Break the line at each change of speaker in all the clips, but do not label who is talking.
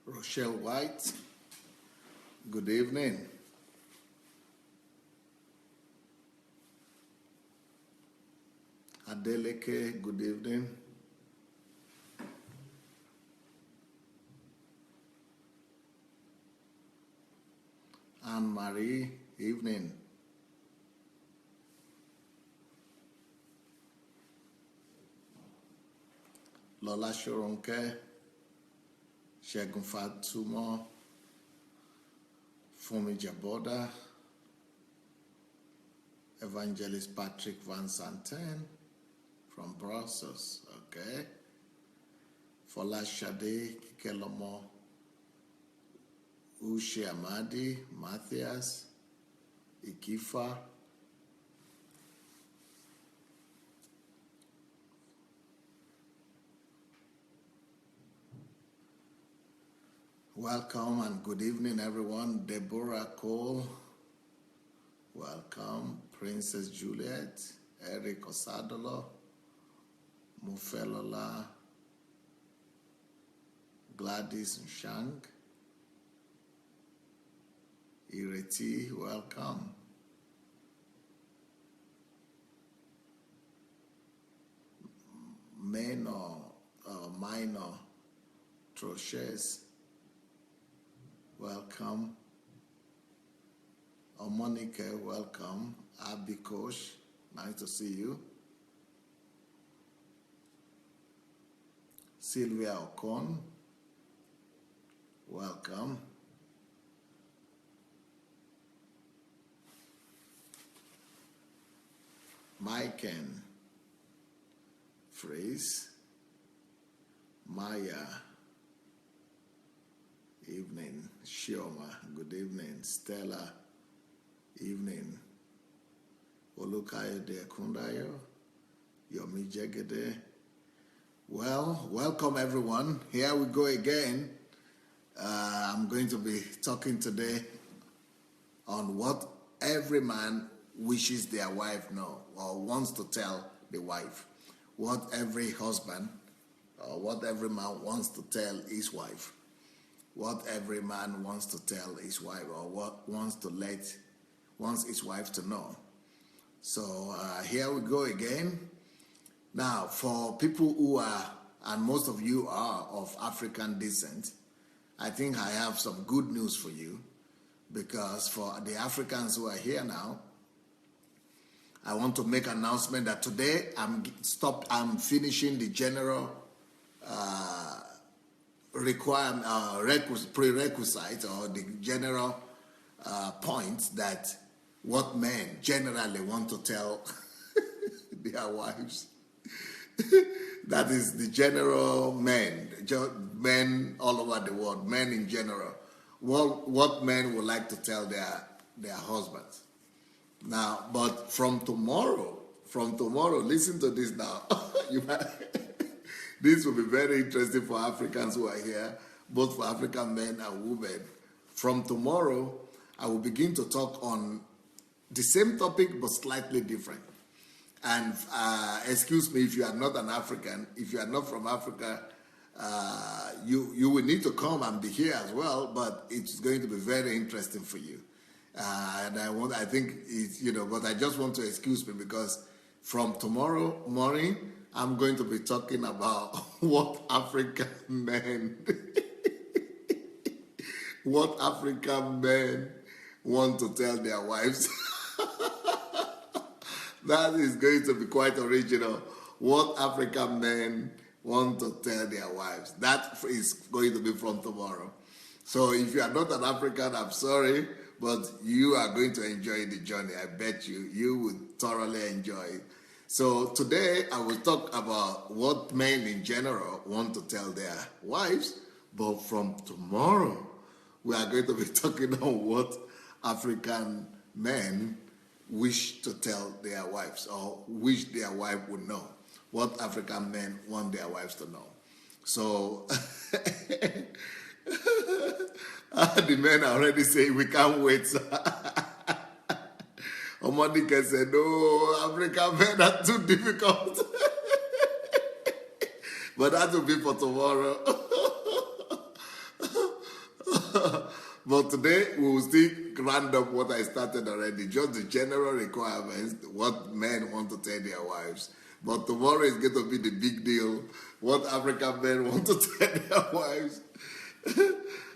Rochelle White, good evening. Adeleke, good evening. Anne-Marie, evening. Lola Shoronke, Shegun Fatumo, Fumi Jaboda, Evangelist Patrick Van Santen from Brussels, okay. Fola Shade, Kikelomo, Uche Amadi, Matthias, Ikifa, welcome and good evening, everyone. Deborah Cole, welcome. Princess Juliet, Eric Osadolo, Mufelola, Gladys Nshang, Ireti, welcome. Minor Troches, welcome. Omonike, welcome. Abikosh, nice to see you. Sylvia Okon, welcome. Maiken Freeze, Maya, evening. Shioma, good evening. Stella, evening. Olukayode Kundayo, Yomi Jegede. Well, welcome everyone. Here we go again. I'm going to be talking today on what every man wishes their wife know or wants to tell the wife. What every husband or what every man wants to tell his wife. What every man wants to tell his wife or what wants his wife to know. So here we go again. Now, for people who are, and most of you are of African descent, I think I have some good news for you, because for the Africans who are here now, I want to make an announcement that today I'm finishing the general prerequisite or the general points that what men generally want to tell their wives. That is the general men all over the world, men in general. What men would like to tell their husbands. Now, but from tomorrow, listen to this now. This will be very interesting for Africans who are here, both for African men and women. From tomorrow, I will begin to talk on the same topic but slightly different. And excuse me if you are not an African, if you are not from Africa, you will need to come and be here as well, but it's going to be very interesting for you. And I think it's, but I just want to excuse me because from tomorrow morning, I'm going to be talking about what African men want to tell their wives. That is going to be quite original. What African men want to tell their wives. That is going to be from tomorrow. So if you are not an African, I'm sorry, but you are going to enjoy the journey. I bet you would thoroughly enjoy it. So today I will talk about what men in general want to tell their wives, but from tomorrow we are going to be talking on what African men wish to tell their wives or wish their wife would know. What African men want their wives to know. So the men are already saying we can't wait. Omonika said, no, African men are too difficult. But that will be for tomorrow. But today we will still round up what I started already, just the general requirements, what men want to tell their wives. But tomorrow is going to be the big deal, what African men want to tell their wives.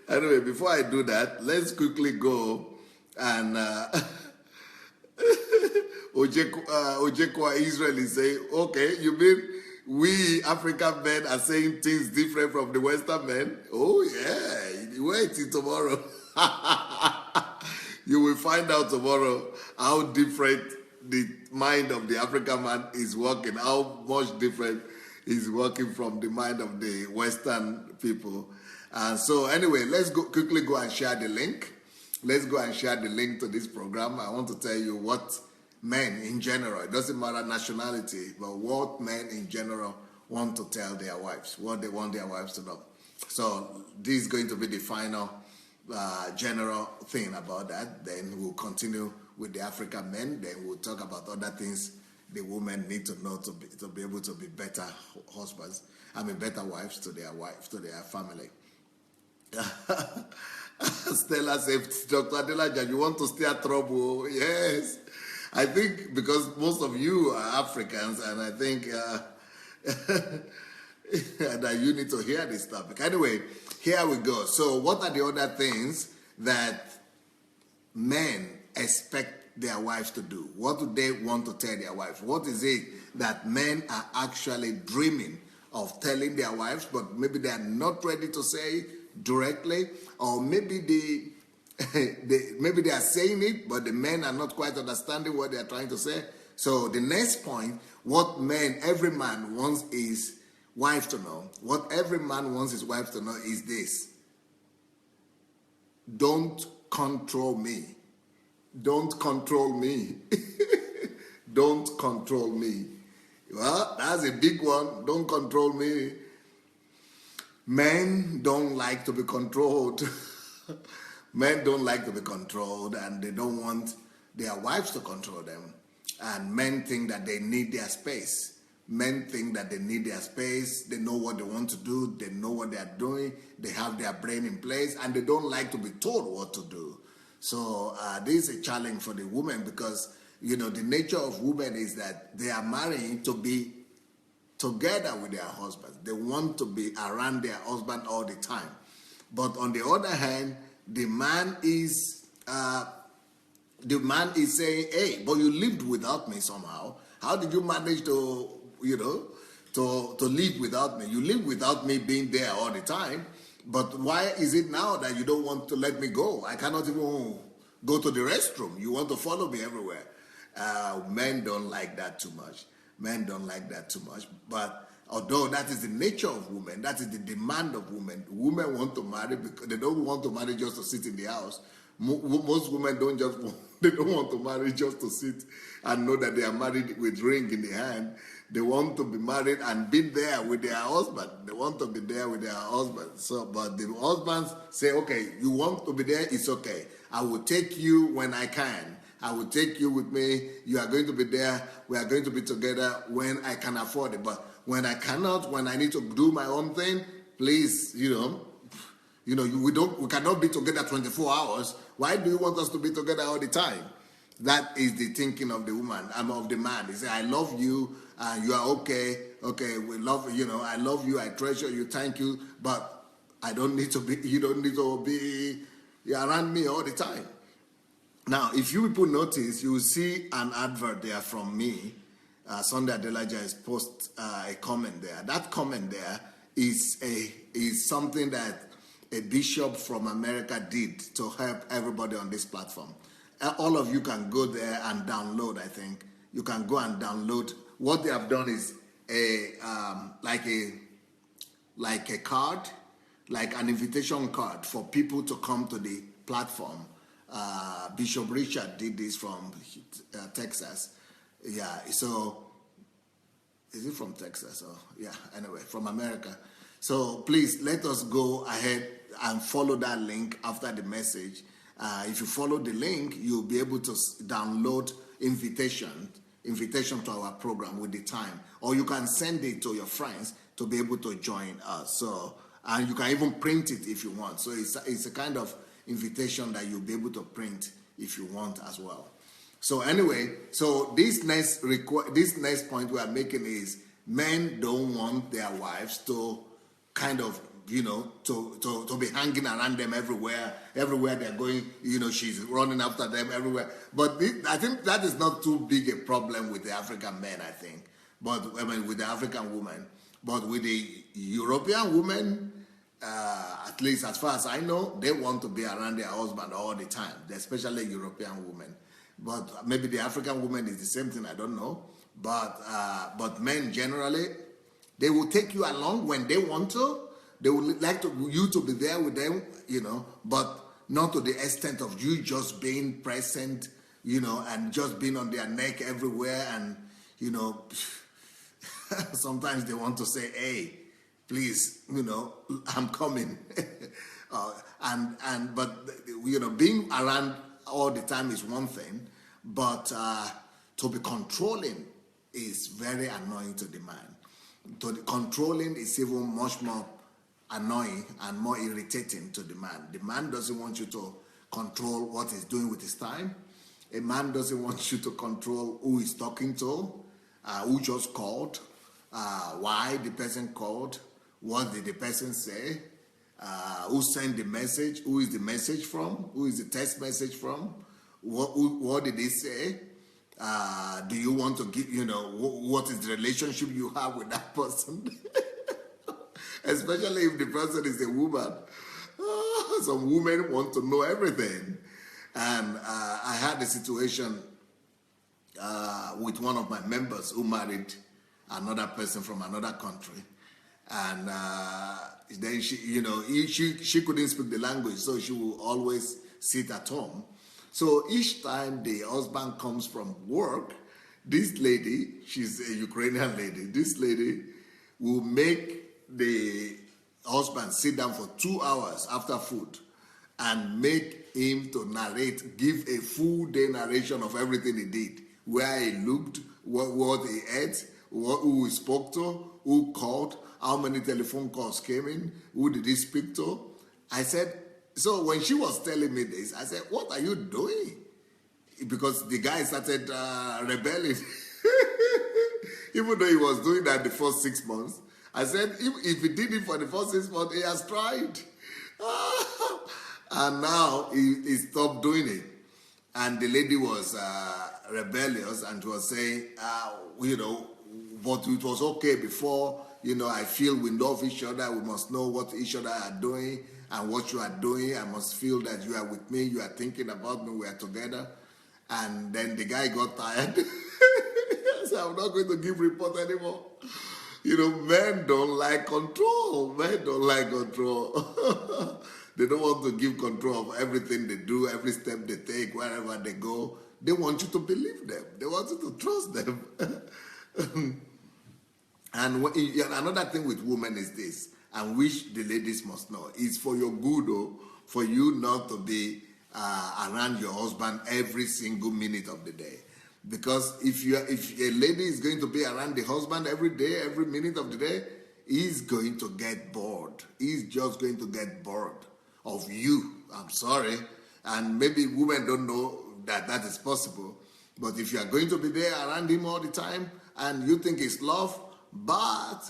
Anyway, before I do that, let's quickly go and Ojekwa Israel is saying, okay, you mean we African men are saying things different from the Western men? Oh yeah, wait till tomorrow. You will find out tomorrow how different the mind of the African man is working, how much different is working from the mind of the Western people. And so anyway, let's quickly go and share the link. Let's go and share the link to this program. I want to tell you what men in general, it doesn't matter nationality, but what men in general want to tell their wives, what they want their wives to know. So this is going to be the final general thing about that. Then we'll continue with the African men. Then we'll talk about other things the women need to know to be able to be better husbands. Better wives to their family. Stella said, Dr. Adelaja, you want to steer trouble? Yes. I think because most of you are Africans, and I think that you need to hear this topic. Anyway, here we go. So what are the other things that men expect their wives to do? What do they want to tell their wives? What is it that men are actually dreaming of telling their wives, but maybe they are not ready to say directly, or maybe maybe they are saying it, but the men are not quite understanding what they are trying to say. So the next point, what every man wants his wife to know, what every man wants his wife to know is this: don't control me. Don't control me. Don't control me. Well, that's a big one. Don't control me. Men don't like to be controlled. Men don't like to be controlled, and they don't want their wives to control them. And men think that they need their space. Men think that they need their space. They know what they want to do. They know what they are doing. They have their brain in place, and they don't like to be told what to do. So this is a challenge for the women, because, the nature of women is that they are marrying to be together with their husbands. They want to be around their husband all the time. But on the other hand, the man is saying, hey, but you lived without me somehow. How did you manage to live without me? You live without me being there all the time. But why is it now that you don't want to let me go? I cannot even go to the restroom. You want to follow me everywhere. Men don't like that too much. Men don't like that too much. But although that is the nature of women, that is the demand of women. Women want to marry because they don't want to marry just to sit in the house. Most women don't want to marry just to sit and know that they are married with ring in the hand. They want to be married and be there with their husband. They want to be there with their husband. So, but the husbands say, okay, you want to be there, it's okay. I will take you when I can. I will take you with me. You are going to be there. We are going to be together when I can afford it. But when I cannot, when I need to do my own thing, please, we cannot be together 24 hours. Why do you want us to be together all the time? That is the thinking of the woman, of the man. They say, I love you, you are okay. Okay, we love you, I love you, I treasure you, thank you, but you don't need to be around me all the time. Now, if you people notice, you will see an advert there from me. Sunday Adelaja has posted a comment there. That comment there is something that a bishop from America did to help everybody on this platform. All of you can go there and download, I think. You can go and download. What they have done is like a card, like an invitation card for people to come to the platform. Bishop Richard did this from Texas. Yeah, so is it from Texas? Or yeah, anyway, from America. So please let us go ahead and follow that link after the message. If you follow the link, you'll be able to download invitation to our program with the time, or you can send it to your friends to be able to join us. So, and you can even print it if you want. So it's a kind of invitation that you'll be able to print if you want as well. So anyway, so this next point we are making is men don't want their wives to kind of, to be hanging around them everywhere they're going, she's running after them everywhere. But I think that is not too big a problem with the African men, I think. But I mean, with the African woman. But with the European women, at least as far as I know, they want to be around their husband all the time, especially European women. But maybe the African woman is the same thing, I don't know. But men generally, they will take you along when they want to. They would like you to be there with them, but not to the extent of you just being present, and just being on their neck everywhere. And, sometimes they want to say, hey, please, I'm coming. But being around all the time is one thing, but to be controlling is very annoying to the man. Controlling is even much more annoying and more irritating to the man. The man doesn't want you to control what he's doing with his time. A man doesn't want you to control who he's talking to, who just called, why the person called, what did the person say, who sent the message, who is the message from, who is the text message from, what did he say, do you want to give, what is the relationship you have with that person? Especially if the person is a woman. Some women want to know everything. And I had a situation with one of my members who married another person from another country. And then she couldn't speak the language, so she will always sit at home. So each time the husband comes from work, this lady, she's a Ukrainian lady, this lady will make the husband sit down for 2 hours after food and make him to narrate, give a full day narration of everything he did, where he looked, what he ate, who he spoke to, who called, how many telephone calls came in, who did he speak to. I said, so when she was telling me this, I said, what are you doing? Because the guy started rebelling. Even though he was doing that the first 6 months, I said, if he did it for the first 6 months, he has tried. And now he stopped doing it. And the lady was rebellious and was saying, but it was okay before, I feel we love each other. We must know what each other are doing and what you are doing. I must feel that you are with me. You are thinking about me. We are together. And then the guy got tired. I said, I'm not going to give report anymore. Men don't like control. Men don't like control. They don't want to give control of everything they do, every step they take, wherever they go. They want you to believe them. They want you to trust them. And another thing with women is this, and which the ladies must know, is for your good, for you not to be around your husband every single minute of the day. Because if a lady is going to be around the husband every day, every minute of the day, he's going to get bored. He's just going to get bored of you. I'm sorry. And maybe women don't know that that is possible. But if you are going to be there around him all the time and you think it's love, but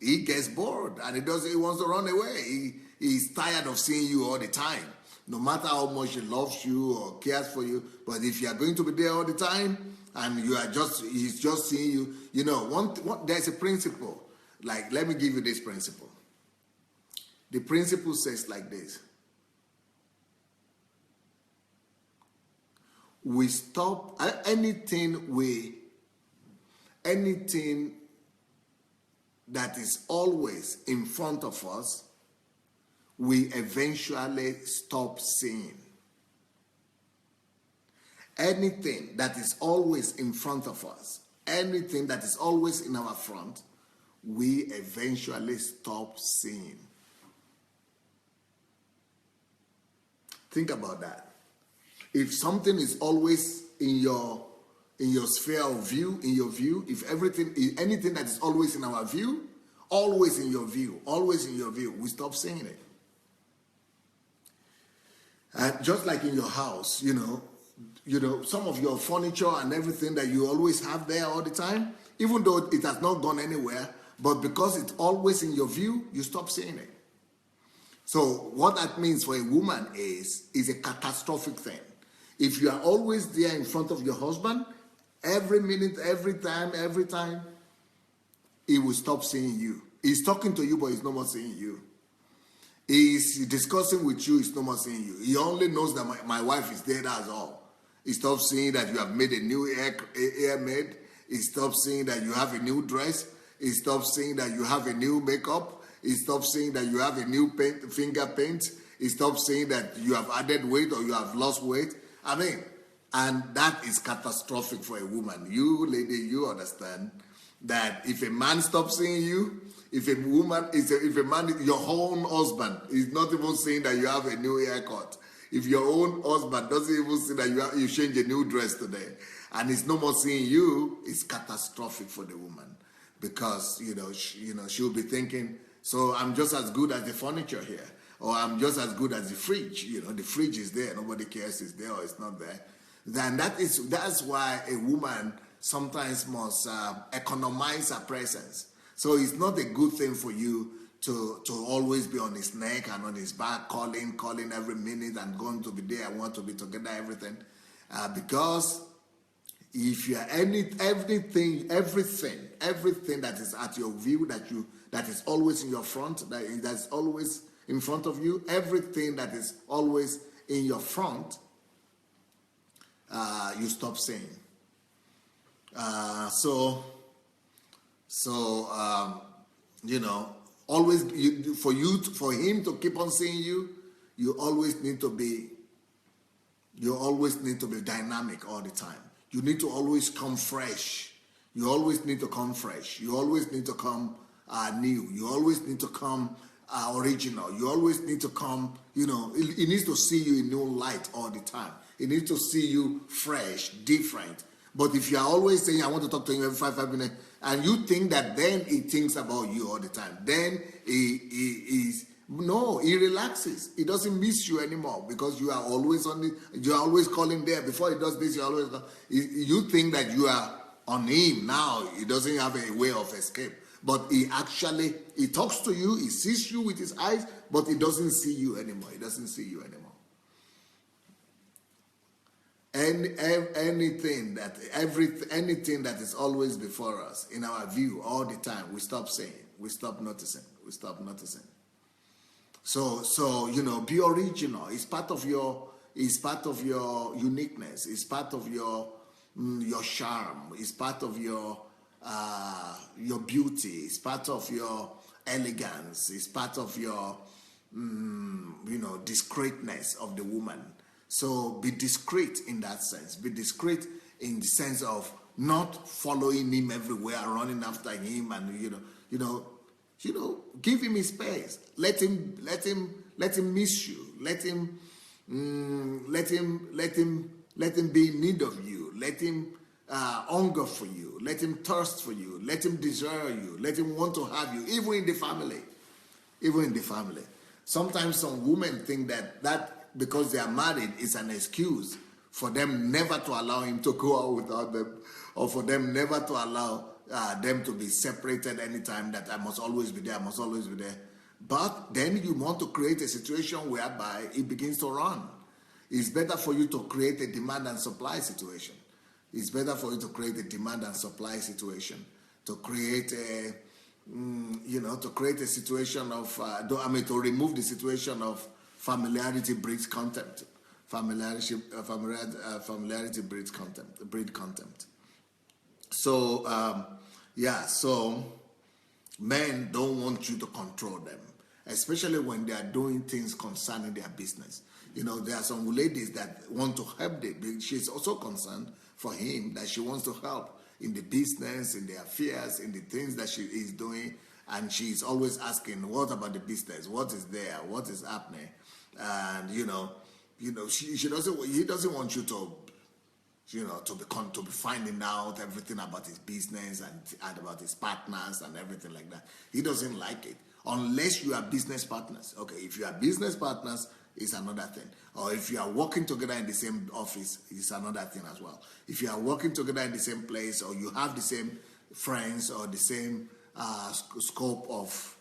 he gets bored and he wants to run away. He's tired of seeing you all the time. No matter how much he loves you or cares for you, but if you are going to be there all the time and he's just seeing you, there's a principle. Like, let me give you this principle. The principle says like this. We stop anything that is always in front of us, we eventually stop seeing. Anything that is always in front of us, anything that is always in our front, we eventually stop seeing. Think about that. If something is always in your sphere of view, in your view, anything that is always in our view, always in your view, we stop seeing it. And just like in your house, some of your furniture and everything that you always have there all the time, even though it has not gone anywhere, but because it's always in your view, you stop seeing it. So what that means for a woman is a catastrophic thing. If you are always there in front of your husband, every minute, every time, he will stop seeing you. He's talking to you, but he's no more seeing you. He's discussing with you, he's no more seeing you. He only knows that my wife is there, that's all. He stops seeing that you have made a new hair made. He stops seeing that you have a new dress. He stops seeing that you have a new makeup. He stops seeing that you have a new finger paint. He stops seeing that you have added weight or you have lost weight. And that is catastrophic for a woman. You, lady, you understand that if a man stops seeing you, if a man, your own husband is not even seeing that you have a new haircut, if your own husband doesn't even see that you change a new dress today, and he's no more seeing you, it's catastrophic for the woman, because she'll be thinking, so I'm just as good as the furniture here, or I'm just as good as the fridge. The fridge is there, nobody cares it's there or it's not there. Then that's why a woman sometimes must economize her presence. So it's not a good thing for you to always be on his neck and on his back, calling every minute and going to be there, want to be together, everything. Because if you are everything that is at your view, that is always in your front, that's always in front of you, everything that is always in your front, you stop seeing. Always for him to keep on seeing you, you always need to be dynamic all the time. You need to always come fresh. You always need to come fresh. You always need to come new. You always need to come original. You always need to come, he needs to see you in new light all the time. He needs to see you fresh, different. But if you are always saying, I want to talk to him every 5 minutes, and you think that then he thinks about you all the time, then he relaxes. He doesn't miss you anymore, because you are always you are always calling there. Before he does this, you think that you are on him now. He doesn't have a way of escape. But he talks to you, he sees you with his eyes, but he doesn't see you anymore. He doesn't see you anymore. Anything that is always before us in our view all the time, we stop saying, we stop noticing. So be original. It's part of your uniqueness. It's part of your charm. It's part of your beauty. It's part of your elegance. It's part of your discreetness of the woman. So be discreet in that sense. Be discreet in the sense of not following him everywhere, running after him, and give him his space. Let him miss you. Let him be in need of you. Let him hunger for you. Let him thirst for you. Let him desire you. Let him want to have you, even in the family. Sometimes some women think that because they are married is an excuse for them never to allow him to go out without them, or for them never to allow them to be separated anytime, that I must always be there. But then you want to create a situation whereby it begins to run. It's better for you to create a demand and supply situation. To create a situation of, to remove the situation of familiarity breeds contempt. Familiarity breeds contempt. So, so men don't want you to control them, especially when they are doing things concerning their business. There are some ladies that want to help them. She's also concerned for him that she wants to help in the business, in the affairs, in the things that she is doing. And she's always asking, what about the business? What is there? What is happening? And he doesn't want you to be finding out everything about his business and about his partners and everything like that. He doesn't like it unless you are business partners. Okay, if you are business partners, it's another thing. Or if you are working together in the same office, it's another thing as well. If you are working together in the same place, or you have the same friends or the same scope of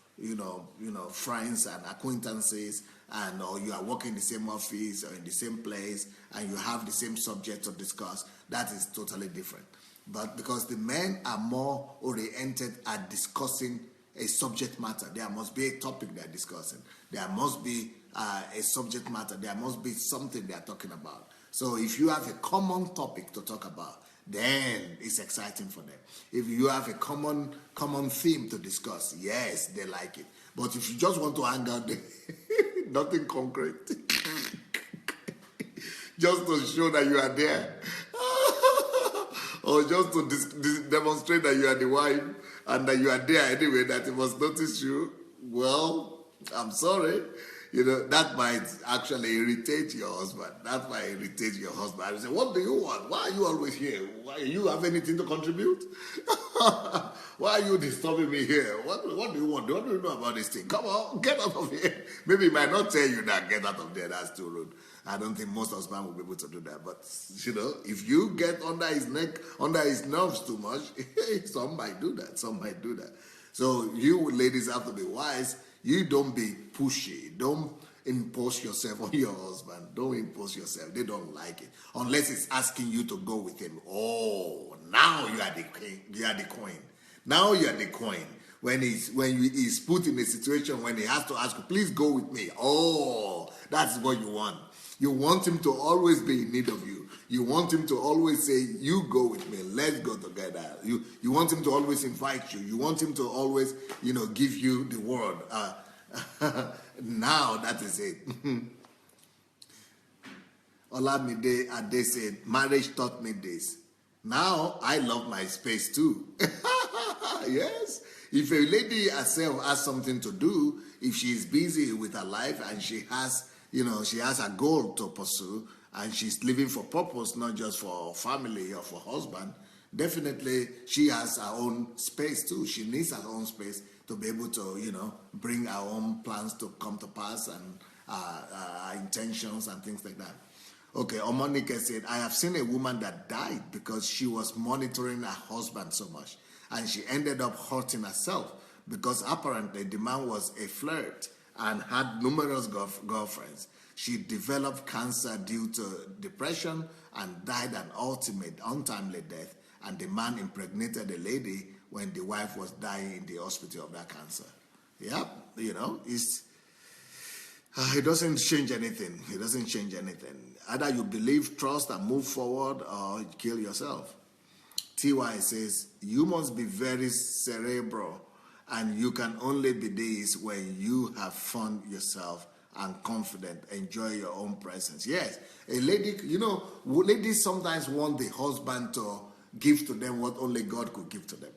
friends and acquaintances, and or you are working in the same office or in the same place, and you have the same subject to discuss, that is totally different. But because the men are more oriented at discussing a subject matter, there must be a topic they are discussing. There must be a subject matter. There must be something they are talking about. So if you have a common topic to talk about, then it's exciting for them. If you have a common theme to discuss, yes, they like it. But if you just want to hang out there, nothing concrete, just to show that you are there, or just to demonstrate that you are the wife and that you are there anyway, that he must notice you, well, I'm sorry. That might actually irritate your husband. That might irritate your husband. I say, what do you want? Why are you always here? Why you have anything to contribute? Why are you disturbing me here? What do you want? What do you know about this thing? Come on, get out of here. Maybe he might not tell you that, get out of there. That's too rude. I don't think most husbands will be able to do that. But, if you get under his neck, under his nerves too much, some might do that. So you ladies have to be wise. You don't be pushy. Don't impose yourself on your husband. Don't impose yourself. They don't like it. Unless it's asking you to go with him. Oh, now you are the king. You are the queen. Now you are the queen. When he's put in a situation when he has to ask you, please go with me. Oh, that's what you want. You want him to always be in need of you. You want him to always say, you go with me, let's go together. You want him to always invite you. You want him to always, give you the word. Now that is it. Olamide Ade said, marriage taught me this. Now I love my space too. Yes. If a lady herself has something to do, if she is busy with her life and she has a goal to pursue, and she's living for purpose, not just for family or for husband, definitely she has her own space too. She needs her own space to be able to, bring her own plans to come to pass and her intentions and things like that. Okay, Omonika said, I have seen a woman that died because she was monitoring her husband so much, and she ended up hurting herself because apparently the man was a flirt and had numerous girlfriends. She developed cancer due to depression and died an untimely death, and the man impregnated the lady when the wife was dying in the hospital of that cancer. Yep, it doesn't change anything. It doesn't change anything. Either you believe, trust, and move forward, or you kill yourself. TY says, you must be very cerebral, and you can only be this when you have fun yourself and confident, enjoy your own presence. Yes, a lady, ladies sometimes want the husband to give to them what only God could give to them.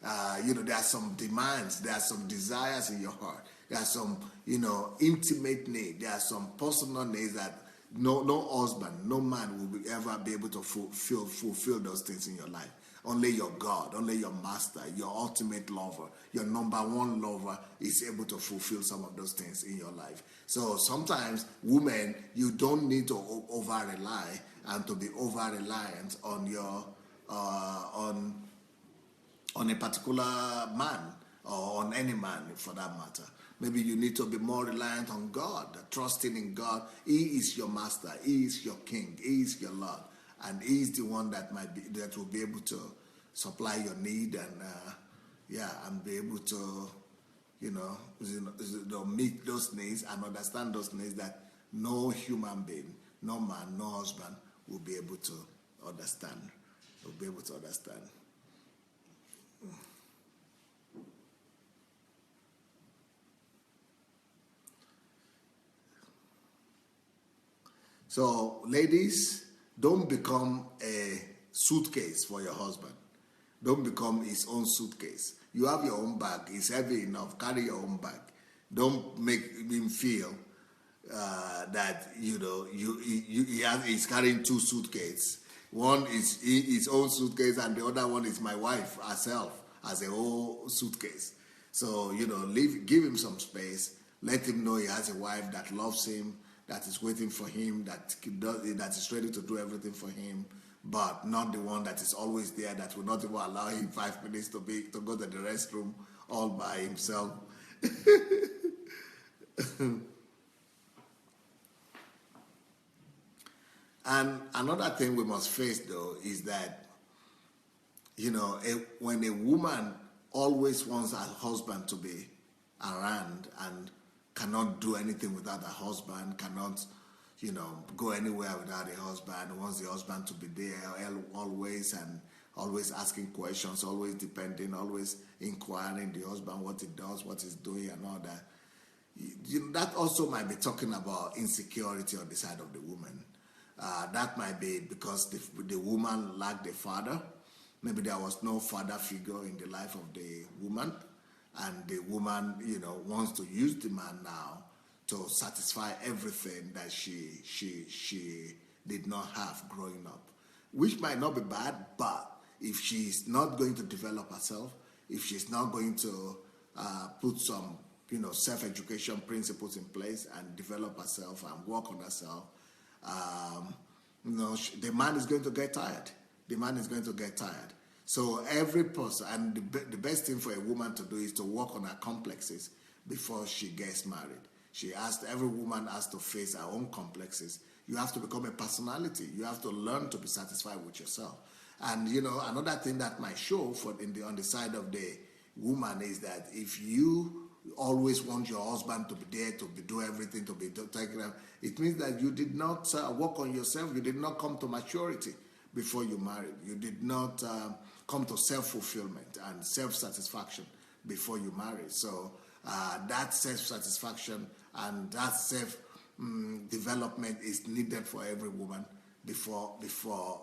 There are some demands, there are some desires in your heart, there are some, intimate needs, there are some personal needs that no husband, no man will ever be able to fulfill those things in your life. Only your God, only your master, your ultimate lover, your number one lover is able to fulfill some of those things in your life. So sometimes, women, you don't need to over-rely and to be over-reliant on your on a particular man or on any man for that matter. Maybe you need to be more reliant on God, trusting in God. He is your master. He is your king. He is your Lord. And he is the one that will be able to supply your need and be able to, meet those needs and understand those needs that no human being, no man, no husband will be able to understand. So, ladies, don't become a suitcase for your husband. Don't become his own suitcase. You have your own bag. It's heavy enough. Carry your own bag. Don't make him feel that he's carrying two suitcases. One is his own suitcase, and the other one is my wife herself as a whole suitcase. So give him some space. Let him know he has a wife that loves him, that is waiting for him, that is ready to do everything for him, but not the one that is always there, that will not even allow him 5 minutes to go to the restroom all by himself. And another thing we must face, though, is that, when a woman always wants her husband to be around and cannot do anything without her husband, cannot, go anywhere without a husband, wants the husband to be there always, and always asking questions, always depending, always inquiring the husband what he does, what he's doing, and all that. That also might be talking about insecurity on the side of the woman. That might be because the woman lacked a father. Maybe there was no father figure in the life of the woman, and the woman, wants to use the man now to satisfy everything that she did not have growing up, which might not be bad, but if she's not going to develop herself, if she's not going to put some, self-education principles in place and develop herself and work on herself, the man is going to get tired. The man is going to get tired. So every person, and the best thing for a woman to do is to work on her complexes before she gets married. Every woman has to face her own complexes. You have to become a personality. You have to learn to be satisfied with yourself. And, another thing that might show on the side of the woman is that if you always want your husband to be there, to do everything, to be taking care, it means that you did not work on yourself. You did not come to maturity before you married. You did not come to self-fulfillment and self-satisfaction before you married. So that self-satisfaction and that self-development is needed for every woman before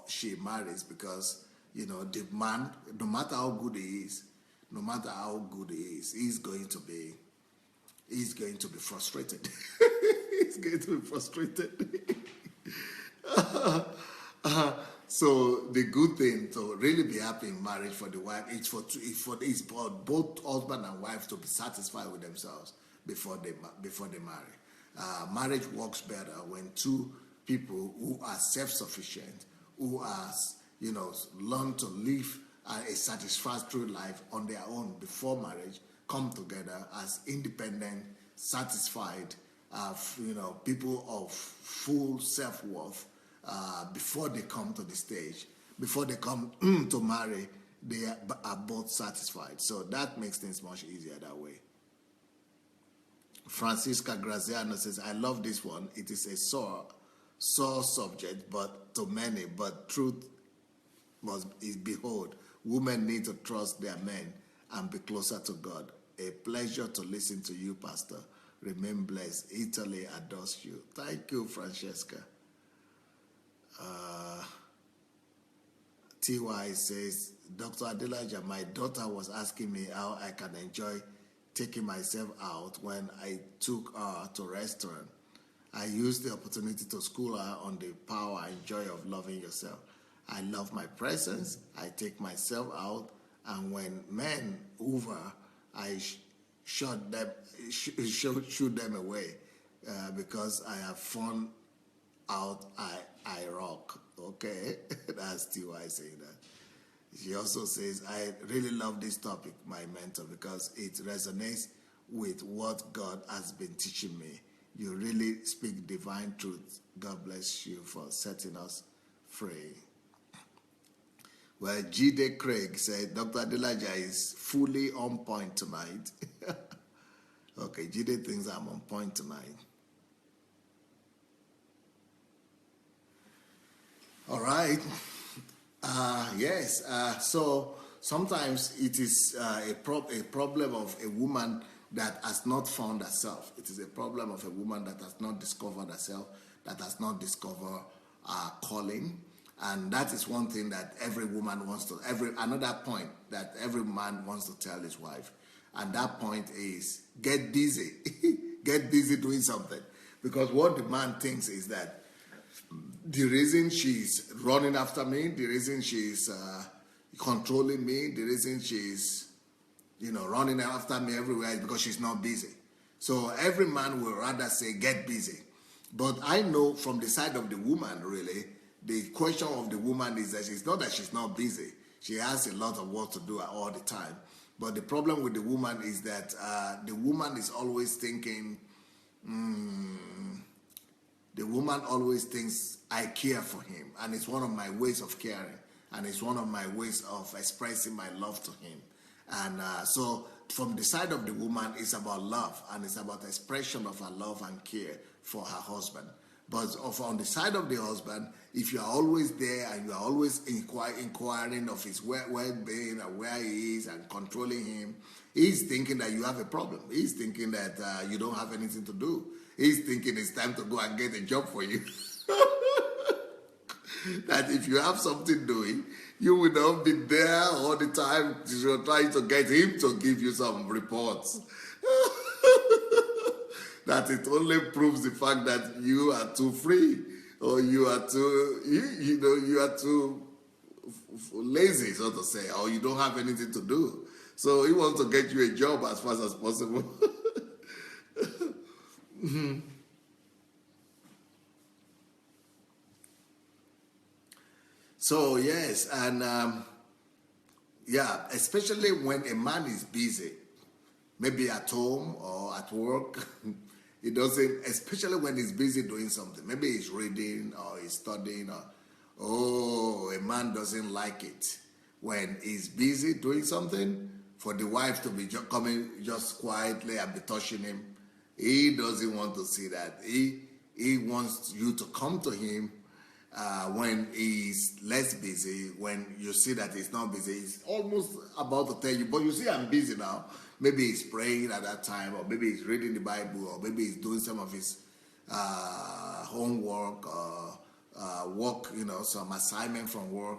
she marries, because the man, no matter how good he is, he's going to be frustrated. He's going to be frustrated. So the good thing to really be happy in marriage for the wife is for both husband and wife to be satisfied with themselves before they marry. Marriage works better when two people who are self-sufficient, who are learn to live a satisfactory life on their own before marriage, come together as independent, satisfied, people of full self-worth. Before they come to the stage, before they come to marry, they are both satisfied. So that makes things much easier that way. Francisca Graziano says, I love this one. It is a sore subject, but to many, but truth is behold, women need to trust their men and be closer to God. A pleasure to listen to you, Pastor. Remain blessed. Italy adores you. Thank you, Francesca. TY says, Dr. Adelaja, my daughter was asking me how I can enjoy taking myself out when I took her to a restaurant. I used the opportunity to school her on the power and joy of loving yourself. I love my presence. I take myself out, and when men over, I shoot them away because I have fun out. I rock. Okay, that's TY saying that. She also says, I really love this topic, my mentor, because it resonates with what God has been teaching me. You really speak divine truth. God bless you for setting us free. Well, G.D. Craig said, Dr. Adelaja is fully on point tonight. Okay, G.D. thinks I'm on point tonight. All right. Yes. So sometimes it is a problem of a woman that has not found herself. It is a problem of a woman that has not discovered herself, that has not discovered her calling. And that is one thing that every woman wants to, another point that every man wants to tell his wife. And that point is, get busy. Get busy doing something. Because what the man thinks is that the reason she's running after me, the reason she's controlling me, the reason she's, running after me everywhere is because she's not busy. So every man will rather say, get busy. But I know from the side of the woman, really, the question of the woman is that it's not that she's not busy. She has a lot of work to do all the time. But the problem with the woman is that the woman is always thinking, the woman always thinks, I care for him. And it's one of my ways of caring. And it's one of my ways of expressing my love to him. And so from the side of the woman, it's about love. And it's about expression of her love and care for her husband. But on the side of the husband, if you are always there and you are always inquiring of his well-being and where he is and controlling him, he's thinking that you have a problem. He's thinking that you don't have anything to do. He's thinking it's time to go and get a job for you. That if you have something doing, you will not be there all the time. You're trying to get him to give you some reports. That it only proves the fact that you are too free, or you are too, you are too lazy, so to say, or you don't have anything to do. So he wants to get you a job as fast as possible. So yes, and especially when a man is busy, maybe at home or at work. He doesn't, especially when he's busy doing something. Maybe he's reading or he's studying. A man doesn't like it when he's busy doing something for the wife to be coming just quietly and be touching him. He doesn't want to see that. He wants you to come to him when he's less busy. When you see that he's not busy, he's almost about to tell you, but you see I'm busy now. Maybe he's praying at that time, or maybe he's reading the Bible, or maybe he's doing some of his homework or work, some assignment from work.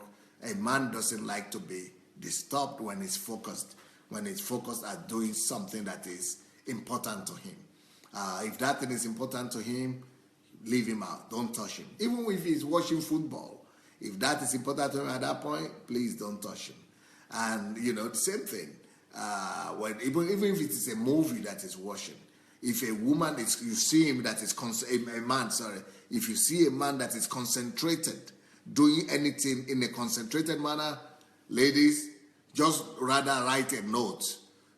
A man doesn't like to be disturbed when he's focused at doing something that is important to him. If that thing is important to him, leave him out. Don't touch him. Even if he's watching football, if that is important to him at that point, please don't touch him. And, the same thing. Even if it is a movie that is watching, if a woman you see him that is if you see a man that is concentrated, doing anything in a concentrated manner, ladies, just rather write a note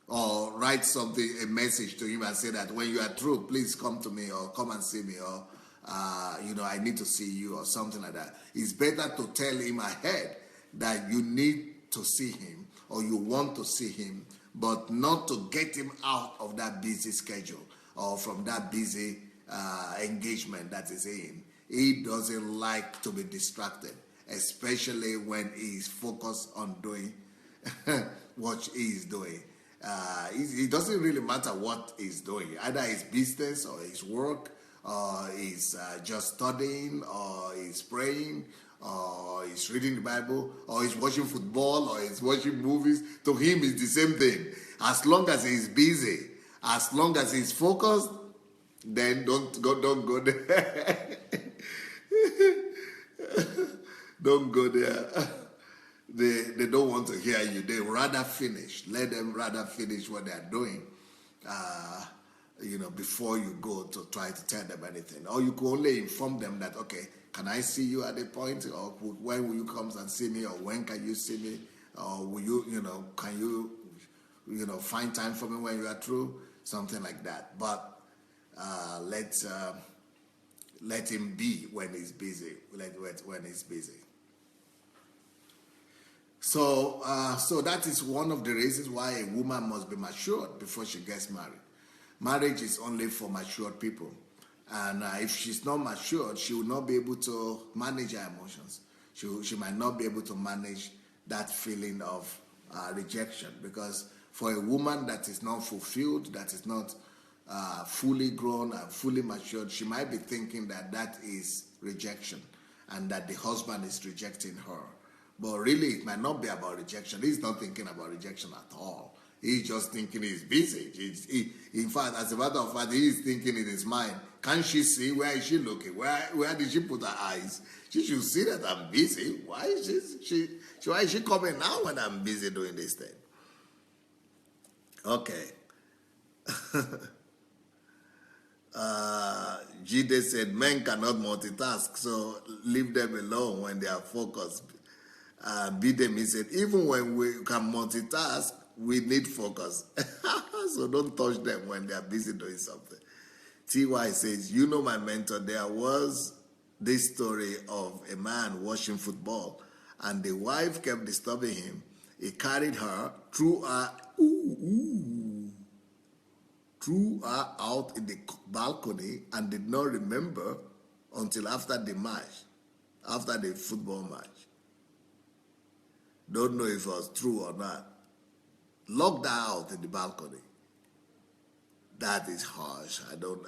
or write a message to him and say that when you are through, please come to me or come and see me, or I need to see you, or something like that. It's better to tell him ahead that you need to see him, or you want to see him, but not to get him out of that busy schedule or from that busy engagement that is in. He doesn't like to be distracted, especially when he's focused on doing what he's doing. It doesn't really matter what he's doing, either his business or his work, or he's just studying, or he's praying, or he's reading the Bible, or he's watching football, or he's watching movies. To him, it's the same thing. As long as he's busy, as long as he's focused, then don't go there. Don't go there. They don't want to hear you. They rather finish. Let them rather finish what they're doing, before you go to try to tell them anything. Or you can only inform them that, okay, can I see you at a point? Or when will you come and see me? Or when can you see me? Or will you, can you, find time for me when you are through? Something like that. But let him be when he's busy. When he's busy. So that is one of the reasons why a woman must be matured before she gets married. Marriage is only for matured people. And if she's not matured, she will not be able to manage her emotions. She might not be able to manage that feeling of rejection. Because for a woman that is not fulfilled, that is not fully grown and fully matured, she might be thinking that is rejection and that the husband is rejecting her. But really, it might not be about rejection. He's not thinking about rejection at all. He's just thinking he's busy. In fact, as a matter of fact, he's thinking in his mind, can she see? Where is she looking? Where did she put her eyes? She should see that I'm busy. Why is she coming now when I'm busy doing this thing? Okay. Jide said men cannot multitask, so leave them alone when they are focused. Bidemi said, even when we can multitask, we need focus. So don't touch them when they are busy doing something. TY says, you know my mentor, there was this story of a man watching football and the wife kept disturbing him. He carried her, threw her out in the balcony and did not remember until after the match, after the football match. Don't know if it was true or not. Locked her out in the balcony. That is harsh. I don't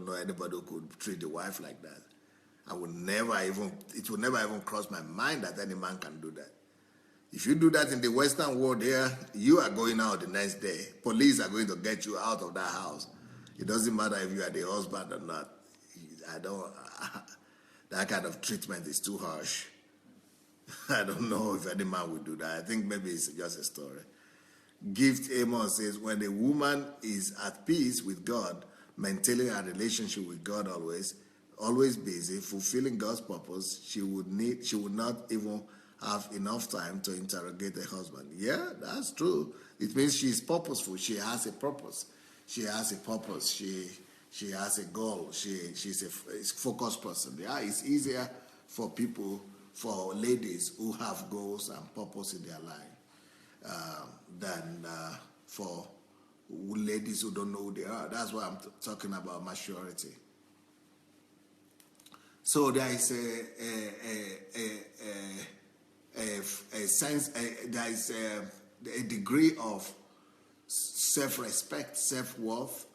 know anybody who could treat a wife like that. It would never even cross my mind that any man can do that. If you do that in the Western world here, you are going out the next day. Police are going to get you out of that house. It doesn't matter if you are the husband or not. That kind of treatment is too harsh. I don't know if any man would do that. I think maybe it's just a story. Gift Amos says, when a woman is at peace with God, maintaining her relationship with God always busy, fulfilling God's purpose, she would not even have enough time to interrogate her husband. Yeah, that's true. It means she's purposeful. She has a purpose. She has a purpose. She has a goal. She's a focused person. Yeah, it's easier for ladies who have goals and purpose in their life than for ladies who don't know who they are. That's why I'm talking about maturity. So there is a sense, there is a degree of self-respect, self-worth,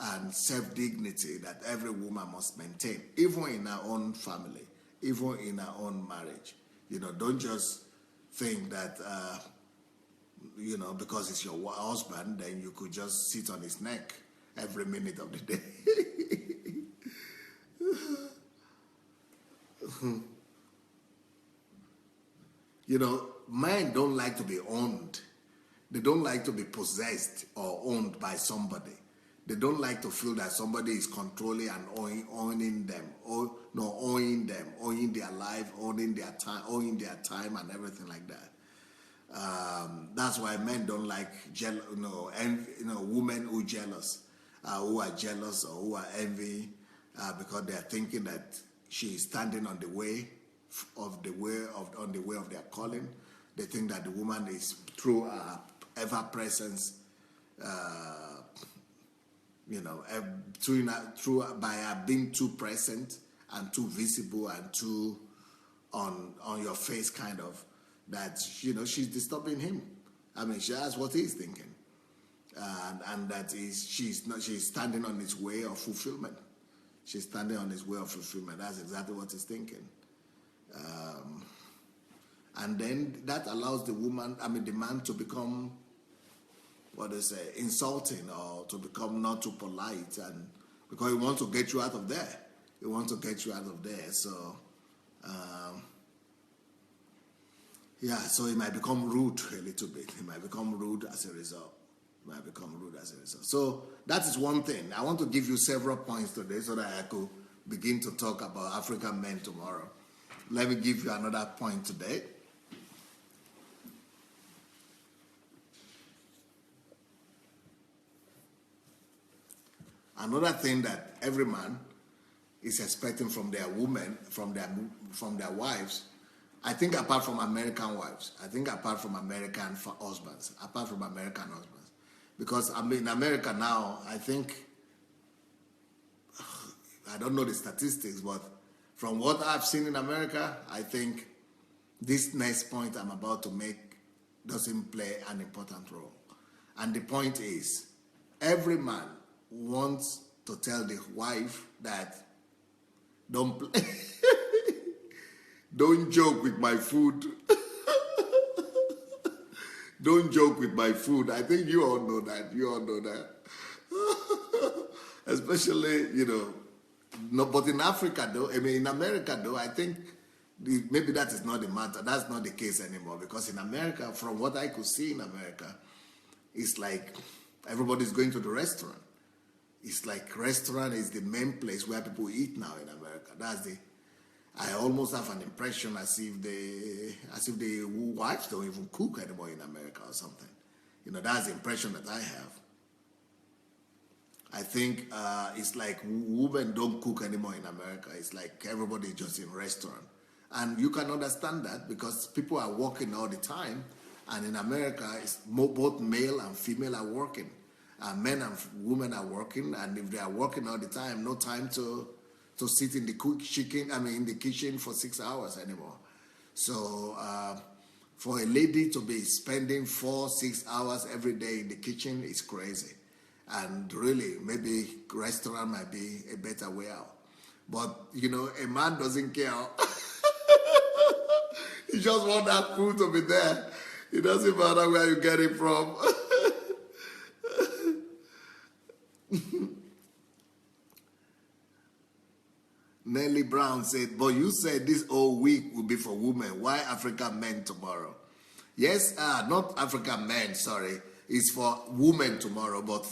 and self-dignity that every woman must maintain, even in her own family, even in her own marriage. Don't just think that, because it's your husband, then you could just sit on his neck every minute of the day. Men don't like to be owned. They don't like to be possessed or owned by somebody. They don't like to feel that somebody is controlling and owning them, owning their life, owning their time and everything like that. That's why men don't like women who are jealous or who are envy, because they are thinking that she is standing on the way of their calling. They think that the woman is through her ever presence, by her being too present and too visible and too on your face, kind of, that she's disturbing him. I mean, that's what he's thinking, and that is she's standing on his way of fulfillment. She's standing on his way of fulfillment. That's exactly what he's thinking. And then that allows the man to become, insulting, or to become not too polite, and because he wants to get you out of there. So, so he might become rude a little bit. He might become rude as a result. So that is one thing. I want to give you several points today so that I could begin to talk about African men tomorrow. Let me give you another point today. Another thing that every man is expecting from their women, from their wives, I think apart from American wives, apart from American husbands, because in America now, I think, I don't know the statistics, but from what I've seen in America, I think this next point I'm about to make doesn't play an important role. And the point is, every man wants to tell the wife that don't joke with my food. Don't joke with my food. I think you all know that. Especially, no, but in Africa though, in America though, I think maybe that is not the matter. That's not the case anymore, because in America, from what I could see in America, it's like everybody's going to the restaurant. It's like restaurant is the main place where people eat now in America. I almost have an impression as if the wives don't even cook anymore in America or something. That's the impression that I have. I think it's like women don't cook anymore in America. It's like everybody just in restaurant. And you can understand that because people are working all the time. And in America, both male and female are working. Men and women are working. And if they are working all the time, no time to sit in the kitchen for 6 hours anymore. So for a lady to be spending 4-6 hours every day in the kitchen is crazy. And really, maybe restaurant might be a better way out. But, a man doesn't care. He just wants that food to be there. It doesn't matter where you get it from. Nellie Brown said, but you said this whole week will be for women. Why African men tomorrow? Yes, not African men, sorry. It's for women tomorrow, but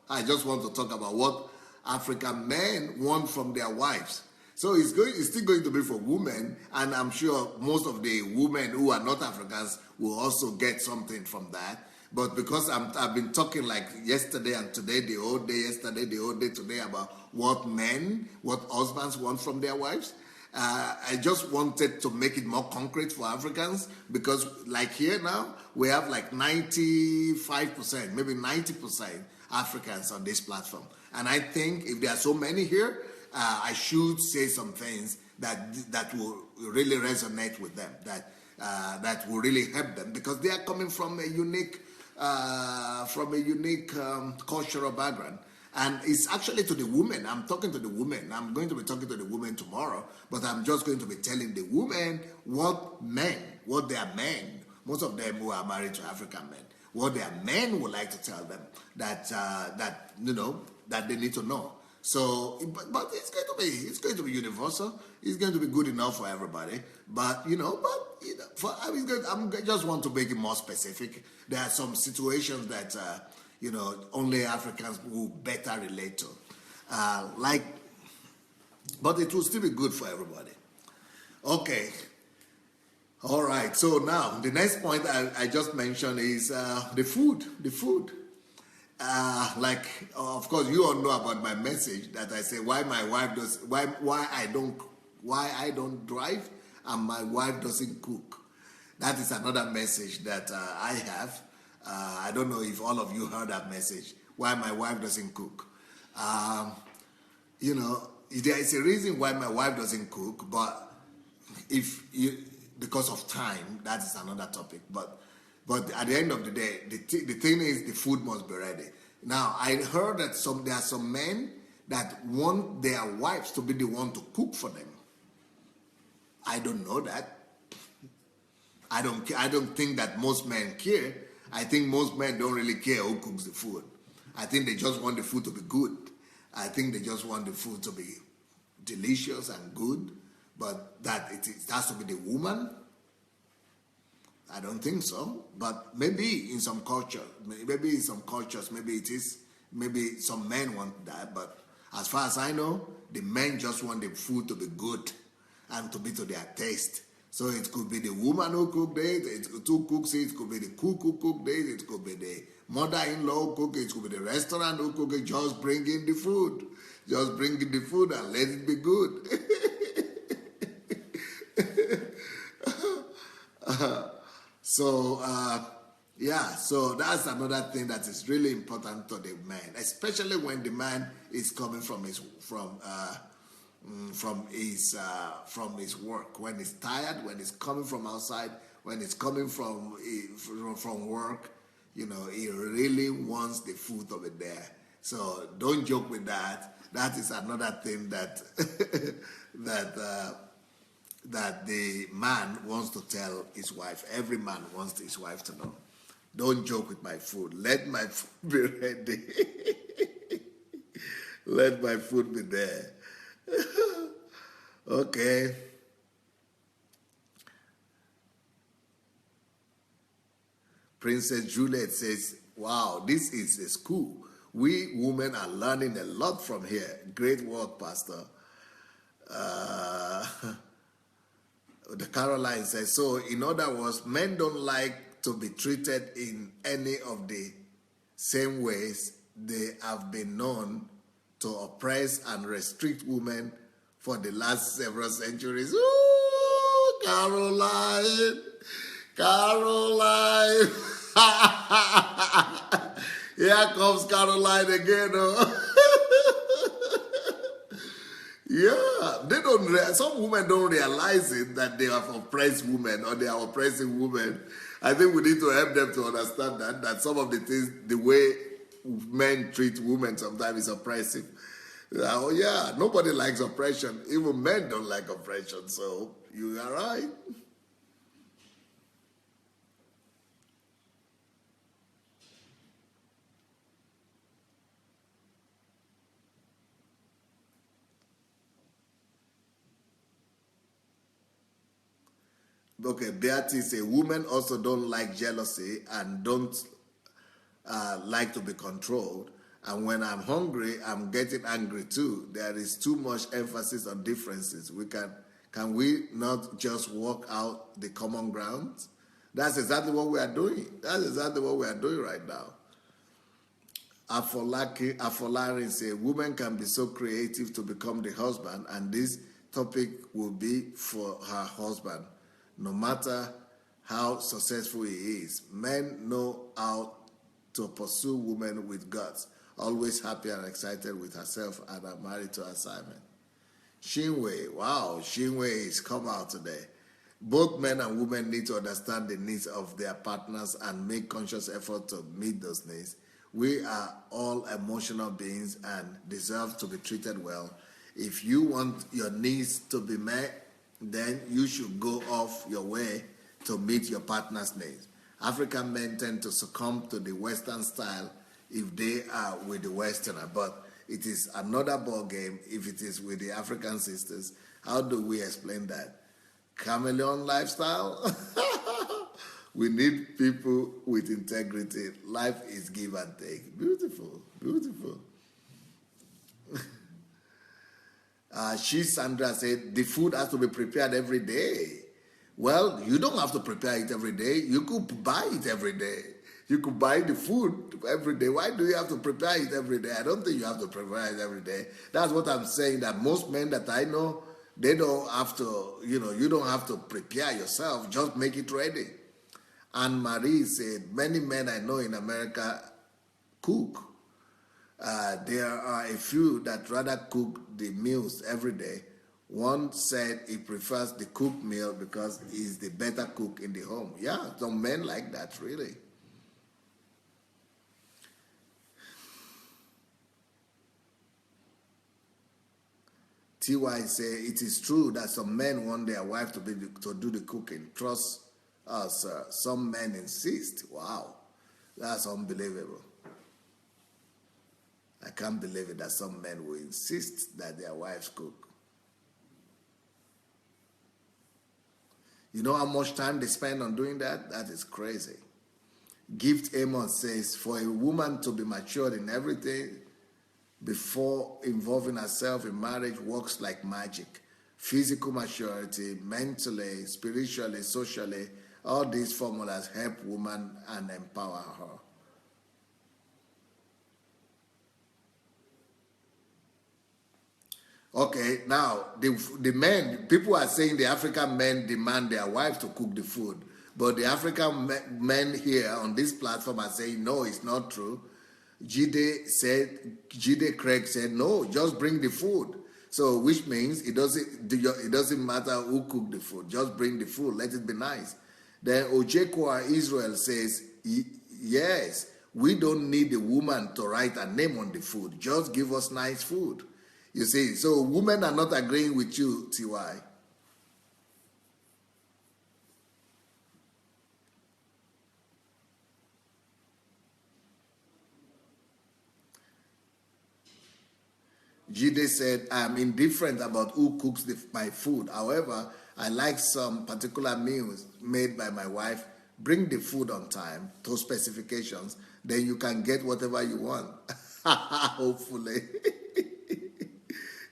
I just want to talk about what African men want from their wives. So it's still going to be for women, and I'm sure most of the women who are not Africans will also get something from that. But because I've been talking like yesterday and today, the whole day yesterday, the whole day today about what husbands want from their wives, I just wanted to make it more concrete for Africans because like here now, we have like 95%, maybe 90% Africans on this platform. And I think if there are so many here, I should say some things that will really resonate with them, that will really help them because they are coming from a unique cultural background. And it's actually to the women. I'm talking to the women. I'm going to be talking to the women tomorrow, but I'm just going to be telling the women what their men, most of them who are married to African men, what their men would like to tell them that they need to know. So, but it's going to be universal. It's going to be good enough for everybody. But I just want to make it more specific. There are some situations that only Africans will better relate to, but it will still be good for everybody. Okay. All right. So now the next point I just mentioned is the food. The food. Of course, you all know about my message that I say why I don't drive and my wife doesn't cook. That is another message that I have. I don't know if all of you heard that message. Why my wife doesn't cook. There is a reason why my wife doesn't cook, but because of time, that is another topic. But at the end of the day, the thing is the food must be ready. Now, I heard that there are some men that want their wives to be the one to cook for them. I don't know that. I don't think that most men care. I think most men don't really care who cooks the food. I think they just want the food to be good. I think they just want the food to be delicious and good. But that it has to be the woman, I don't think so. But maybe in some cultures, maybe it is. Maybe some men want that. But as far as I know, the men just want the food to be good and to be to their taste. So it could be the woman who cooked it, who cooks it, it could be the cook who cooked it, it could be the mother-in-law who cooked it, it could be the restaurant who cooked it. Just bring in the food. Just bring in the food and let it be good. So that's another thing that is really important to the man, especially when the man is coming from his work. When he's tired, when he's coming from outside, when he's coming from work, he really wants the food to be there. So don't joke with that. That is another thing that that the man wants to tell his wife. Every man wants his wife to know. Don't joke with my food. Let my food be ready. Let my food be there. Okay. Princess Juliet says, wow, this is a school We women are learning a lot from here. Great work, Pastor. The Caroline says, so in other words, men don't like to be treated in any of the same ways they have been known to oppress and restrict women for the last several centuries. Ooh, Caroline! Caroline! Here comes Caroline again. Oh. Yeah, they don't. Some women don't realize it that they have oppressed women or they are oppressing women. I think we need to help them to understand that some of the things, the way men treat women sometimes is oppressive. Oh yeah, nobody likes oppression. Even men don't like oppression. So you are right. Okay, Beatrice say women also don't like jealousy and don't like to be controlled. And when I'm hungry, I'm getting angry too. There is too much emphasis on differences. Can we not just work out the common ground? That's exactly what we are doing. That's exactly what we are doing right now. Afolari say women can be so creative to become the husband, and this topic will be for her husband, no matter how successful he is. Men know how to pursue women with guts, always happy and excited with herself and are married to assignment. Shinwei, wow, Shinwei is come out today. Both men and women need to understand the needs of their partners and make conscious effort to meet those needs. We are all emotional beings and deserve to be treated well. If you want your needs to be met, then you should go off your way to meet your partner's needs. African men tend to succumb to the Western style if they are with the Westerner, but it is another ball game if it is with the African sisters. How do we explain that? Chameleon lifestyle? We need people with integrity. Life is give and take. Beautiful, beautiful. Sandra said, the food has to be prepared every day. Well, you don't have to prepare it every day. You could buy it every day. You could buy the food every day. Why do you have to prepare it every day? I don't think you have to prepare it every day. That's what I'm saying, that most men that I know, they don't have to, you don't have to prepare yourself. Just make it ready. Anne Marie said, many men I know in America cook. There are a few that rather cook the meals every day. One said he prefers the cooked meal because he's the better cook in the home. Yeah, some men like that, really. TY say, it is true that some men want their wife to do the cooking. Trust us, sir. Some men insist. Wow, that's unbelievable. I can't believe it that some men will insist that their wives cook. You know how much time they spend on doing that? That is crazy. Gift Amos says, for a woman to be matured in everything before involving herself in marriage works like magic. Physical maturity, mentally, spiritually, socially, all these formulas help women and empower her. Okay, now the men, people are saying the African men demand their wife to cook the food. But the African men here on this platform are saying, no, it's not true. Jide Craig said, no, just bring the food. So, which means it doesn't matter who cooked the food. Just bring the food. Let it be nice. Then Ojekwa Israel says, yes, we don't need a woman to write a name on the food. Just give us nice food. You see, so women are not agreeing with you, TY. Jide said, I'm indifferent about who cooks my food. However, I like some particular meals made by my wife. Bring the food on time to specifications, then you can get whatever you want. Hopefully.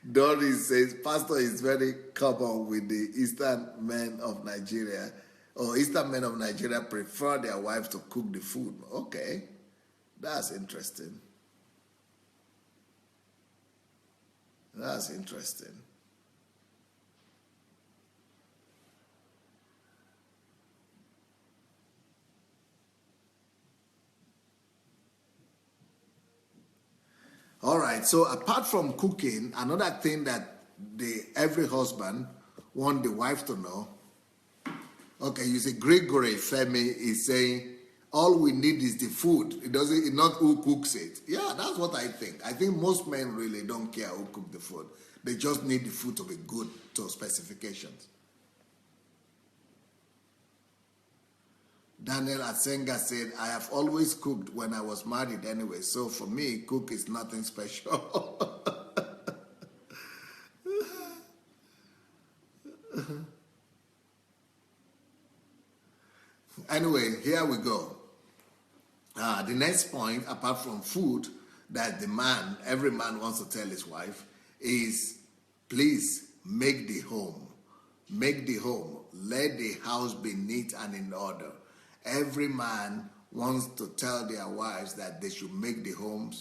Doris says, Pastor is very common with the Eastern men of Nigeria, or Eastern men of Nigeria prefer their wives to cook the food. Okay, that's interesting. That's interesting. All right, so apart from cooking, another thing that every husband want the wife to know. Okay, you see, Gregory Femi is saying all we need is the food. It's not who cooks it. Yeah, that's what I think. I think most men really don't care who cook the food. They just need the food to be good to specifications. Daniel Asenga said, I have always cooked when I was married anyway, so for me, cook is nothing special. Anyway, here we go. The next point, apart from food, that every man wants to tell his wife, is please make the home. Make the home. Let the house be neat and in order. Every man wants to tell their wives that they should make the home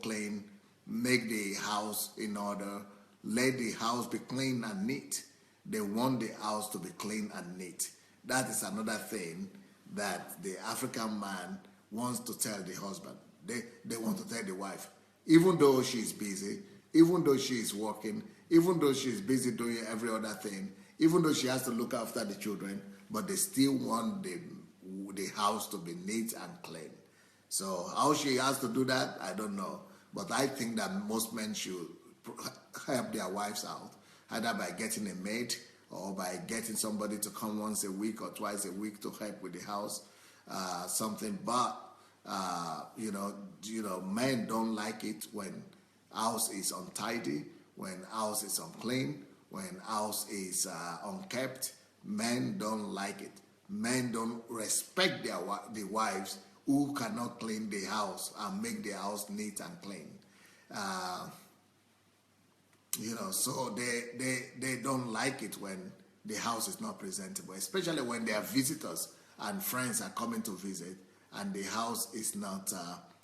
clean, make the house in order, let the house be clean and neat. They want the house to be clean and neat. That is another thing that the African man wants to tell the husband. They want to tell the wife, even though she's busy, even though she's working, even though she's busy doing every other thing, even though she has to look after the children, but they still want the house to be neat and clean. So how she has to do that, I don't know. But I think that most men should help their wives out, either by getting a maid or by getting somebody to come once a week or twice a week to help with the house, something. But men don't like it when house is untidy, when house is unclean, when house is unkept. Men don't like it. Men don't respect the wives who cannot clean the house and make the house neat and clean. So they don't like it when the house is not presentable, especially when there are visitors and friends are coming to visit and the house is not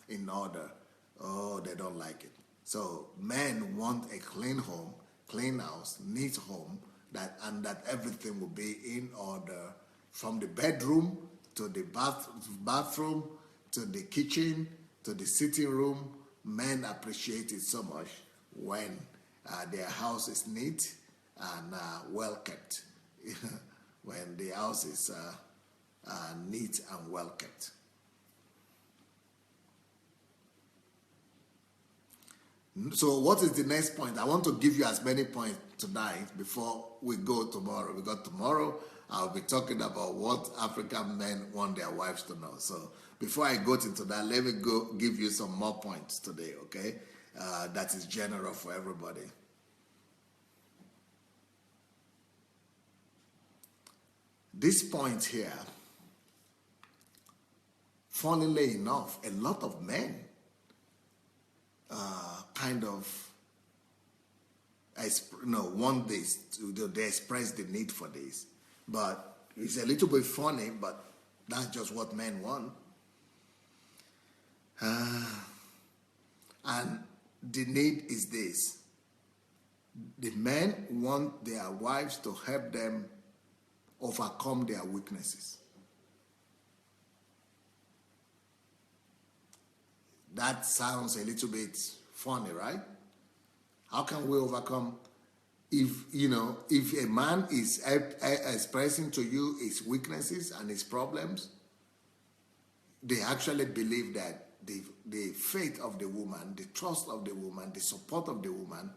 in order. Oh, they don't like it. So men want a clean home, clean house, neat home, that everything will be in order, from the bedroom to the bathroom to the kitchen to the sitting room. Men appreciate it so much when their house is neat and well kept. When the house is neat and well kept. So what is the next point? I want to give you as many points tonight before we go tomorrow. Because tomorrow I'll be talking about what African men want their wives to know. So before I go into that, let me go give you some more points today, okay? That is general for everybody. This point here, funnily enough, a lot of men want this. They express the need for this. But it's a little bit funny, but that's just what men want. And the need is this. The men want their wives to help them overcome their weaknesses. That sounds a little bit funny, right? How can we overcome if a man is expressing to you his weaknesses and his problems? They actually believe that the faith of the woman, the trust of the woman, the support of the woman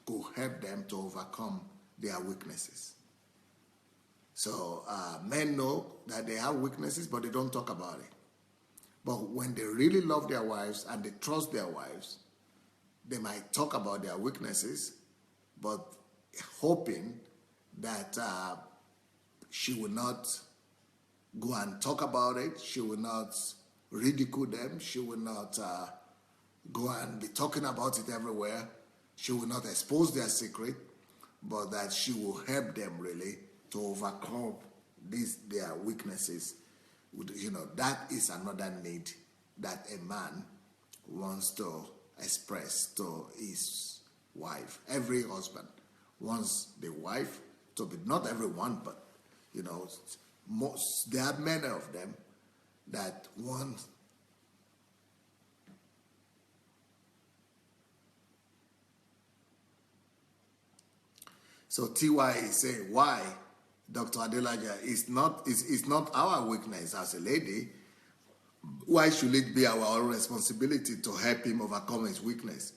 could help them to overcome their weaknesses. So men know that they have weaknesses, but they don't talk about it. But when they really love their wives and they trust their wives, they might talk about their weaknesses, but hoping that she will not go and talk about it, she will not ridicule them, she will not go and be talking about it everywhere. She will not expose their secret, but that she will help them really to overcome their weaknesses. That is another need that a man wants to express to his wife. Every husband wants the wife to be, not everyone, but there are many of them that want. So TY is saying, why, Dr. Adelaja, is not our weakness as a lady. Why should it be our own responsibility to help him overcome his weakness?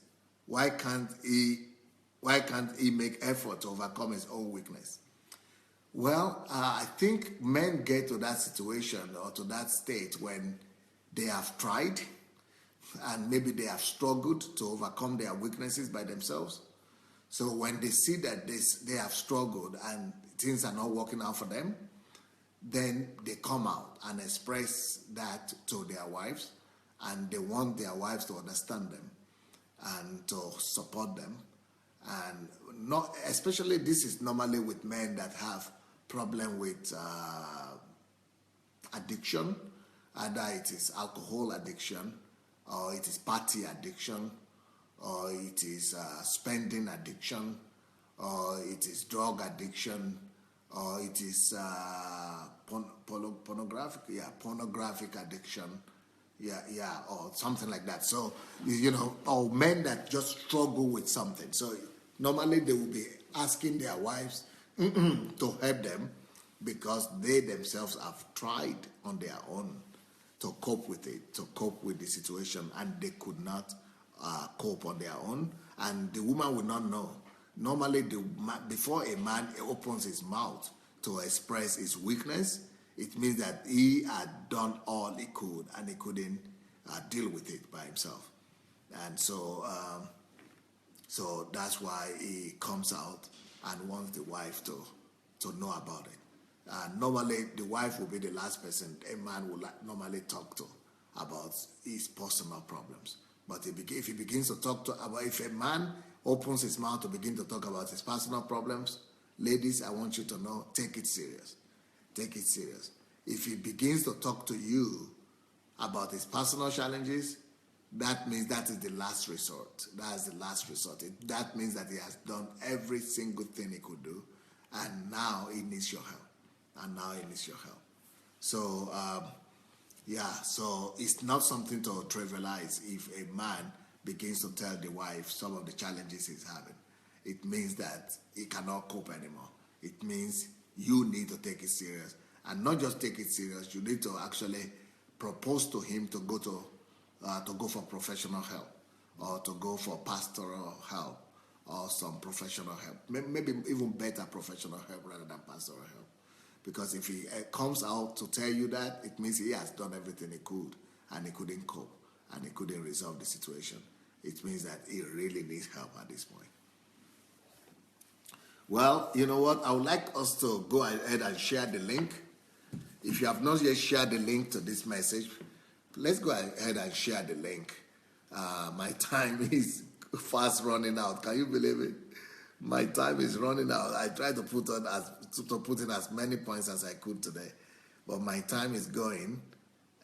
Why can't he make effort to overcome his own weakness? Well, I think men get to that situation or to that state when they have tried and maybe they have struggled to overcome their weaknesses by themselves. So when they see that they have struggled and things are not working out for them, then they come out and express that to their wives, and they want their wives to understand them and to support them. And not especially, this is normally with men that have problem with addiction, either it is alcohol addiction, or it is party addiction, or it is spending addiction, or it is drug addiction, or it is pornographic addiction, or something like that. So, or men that just struggle with something. So normally they will be asking their wives to help them because they themselves have tried on their own to cope with it, to cope with the situation, and they could not cope on their own, and the woman will not know. Normally, before a man opens his mouth to express his weakness, it means that he had done all he could and he couldn't deal with it by himself. And so that's why he comes out and wants the wife to know about it. Normally, the wife will be the last person a man will normally talk to about his personal problems. But if he begins to talk if a man opens his mouth to begin to talk about his personal problems, ladies, I want you to know, take it serious. Take it serious. If he begins to talk to you about his personal challenges, that means that is the last resort. That is the last resort. That means that he has done every single thing he could do, and now he needs your help. So, so it's not something to trivialize if a man begins to tell the wife some of the challenges he's having. It means that he cannot cope anymore. It means you need to take it serious. And not just take it serious, you need to actually propose to him to go for professional help, or to go for pastoral help, or some professional help. Maybe even better professional help rather than pastoral help. Because if he comes out to tell you that, it means he has done everything he could and he couldn't cope and he couldn't resolve the situation. It means that he really needs help at this point. Well, you know what? I would like us to go ahead and share the link. If you have not yet shared the link to this message, let's go ahead and share the link. My time is fast running out. Can you believe it? My time is running out. I tried to put in as many points as I could today, but my time is going.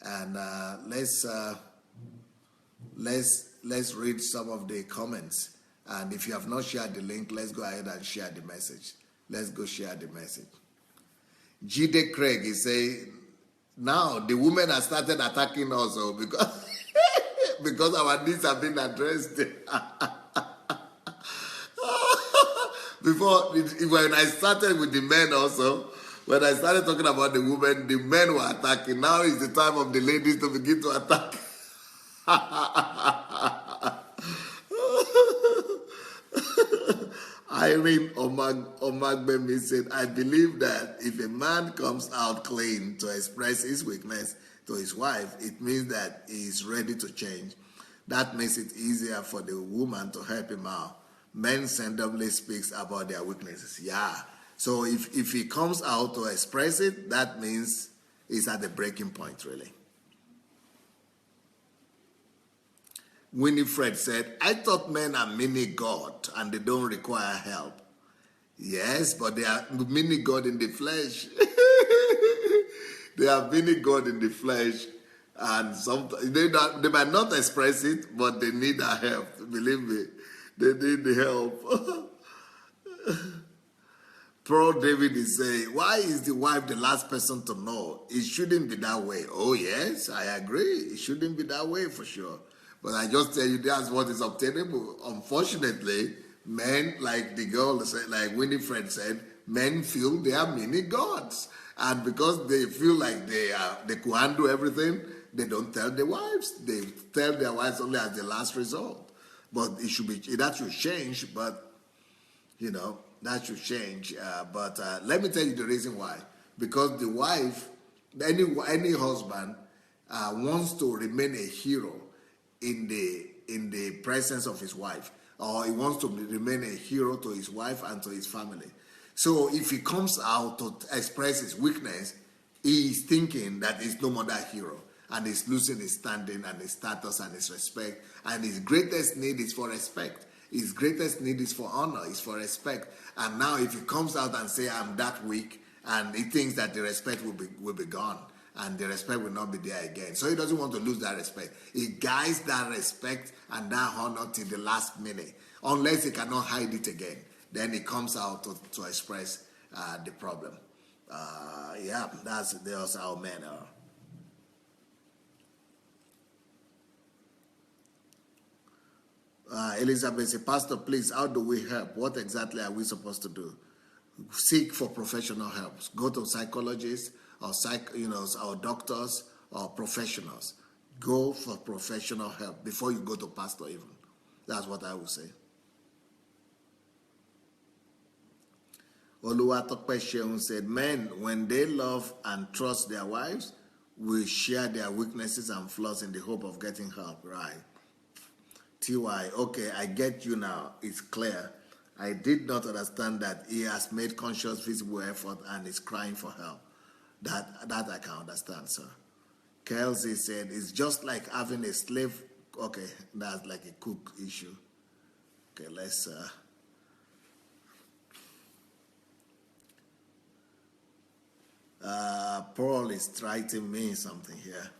And let's read some of the comments. And if you have not shared the link, let's go ahead and share the message. Let's go share the message. G.D. Craig is saying, now the women have started attacking us because because our needs have been addressed. Before, when I started with the men also, when I started talking about the women, the men were attacking. Now is the time of the ladies to begin to attack. Irene Omagbemi said, I believe that if a man comes out clean to express his weakness to his wife, it means that he is ready to change. That makes it easier for the woman to help him out. Men seldomly speaks about their weaknesses. Yeah. So if he comes out to express it, that means he's at the breaking point, really. Winifred said, I thought men are mini God and they don't require help. Yes, but they are mini God in the flesh. They are mini God in the flesh. And sometimes they might not express it, but they need our help. Believe me, they need the help. Pro David is saying, why is the wife the last person to know? It shouldn't be that way. Oh, yes, I agree. It shouldn't be that way for sure. But I just tell you, that's what is obtainable. Unfortunately, men, like the girl said, like Winifred said, men feel they are mini gods. And because they feel like they could handle everything, they don't tell their wives. They tell their wives only as the last resort. But it should be, that should change, but that should change. But let me tell you the reason why. Because the wife, any husband wants to remain a hero in the presence of his wife, or he wants to remain a hero to his wife and to his family. So if he comes out to express his weakness, he is thinking that he's no more that hero, and he's losing his standing and his status and his respect. And his greatest need is for respect. His greatest need is for honor, is for respect. And now if he comes out and say, I'm that weak, and he thinks that the respect will be gone, and the respect will not be there again. So he doesn't want to lose that respect. He guides that respect and that honor till the last minute. Unless he cannot hide it again, then he comes out to express the problem. That's how men are. Elizabeth said, Pastor, please, how do we help? What exactly are we supposed to do? Seek for professional help. Go to psychologists or or doctors or professionals. Go for professional help before you go to pastor even. That's what I would say. Oluwatope Sheun said, men, when they love and trust their wives, will share their weaknesses and flaws in the hope of getting help. Right. TY, okay, I get you now. It's clear. I did not understand that he has made conscious visible effort and is crying for help. That I can understand, sir. Kelsey said, it's just like having a slave. Okay, that's like a cook issue. Okay, let's... Paul is writing me something here.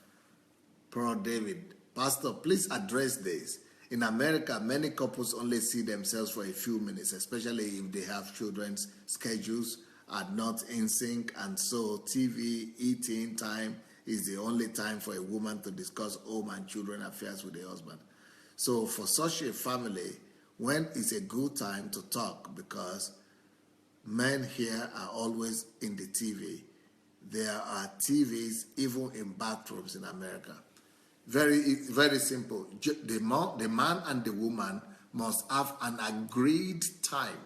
Paul David, Pastor, please address this. In America, many couples only see themselves for a few minutes, especially if they have children's schedules are not in sync, and so TV, eating time is the only time for a woman to discuss home and children affairs with the husband. So for such a family, when is a good time to talk? Because men here are always in the TV. There are TVs even in bathrooms in America. Very, very simple. The man and the woman must have an agreed time.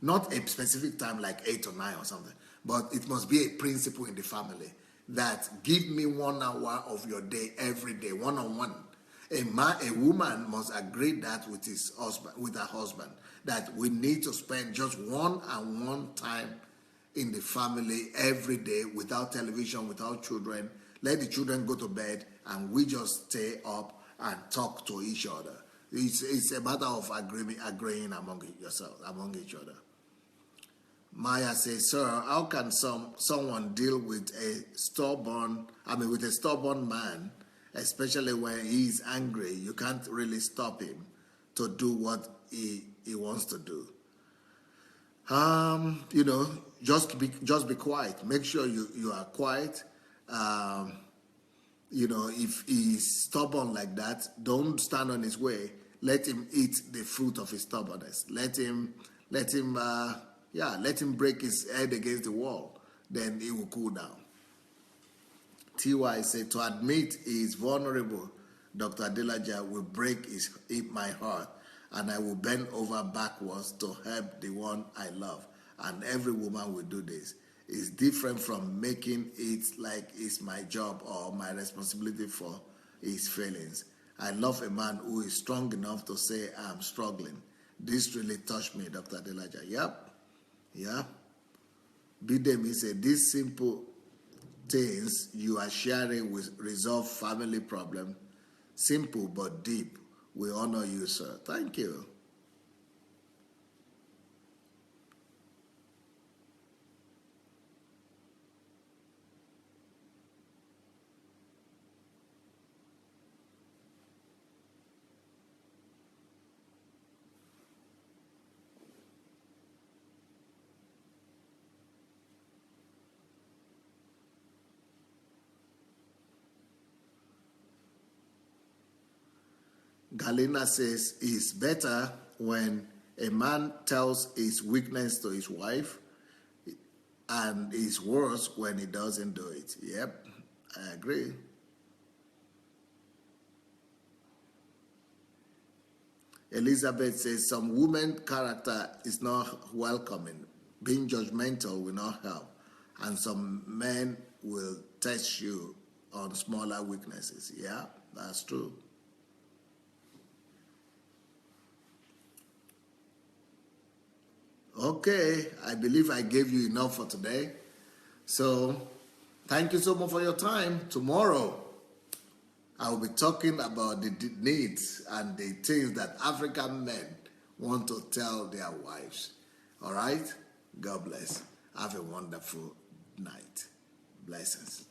Not a specific time like 8 or 9 or something. But it must be a principle in the family that give me 1 hour of your day every day, one-on-one. A woman must agree that with her husband, that we need to spend just one-on-one time in the family every day without television, without children. Let the children go to bed and we just stay up and talk to each other. It's a matter of agreeing among each other. Maya says, sir, how can someone deal with a stubborn man, especially when he's angry? You can't really stop him to do what he wants to do. Just be quiet. Make sure you are quiet. If he's stubborn like that, don't stand on his way. Let him eat the fruit of his stubbornness. Let him break his head against the wall. Then he will cool down. TY said, to admit he is vulnerable, Dr. Adelaja, will break my heart, and I will bend over backwards to help the one I love. And every woman will do this. It's different from making it like it's my job or my responsibility for his feelings. I love a man who is strong enough to say, I'm struggling. This really touched me, Dr. Adelaja. Yep. Yeah. Bidemi said, these simple things you are sharing will resolve family problem. Simple but deep. We honor you, sir. Thank you. Galina says it's better when a man tells his weakness to his wife, and it's worse when he doesn't do it. Yep, I agree. Elizabeth says some women character is not welcoming. Being judgmental will not help. And some men will test you on smaller weaknesses. Yeah, that's true. Okay, I believe I gave you enough for today. So, thank you so much for your time. Tomorrow, I will be talking about the needs and the things that African men want to tell their wives. All right? God bless. Have a wonderful night. Blessings.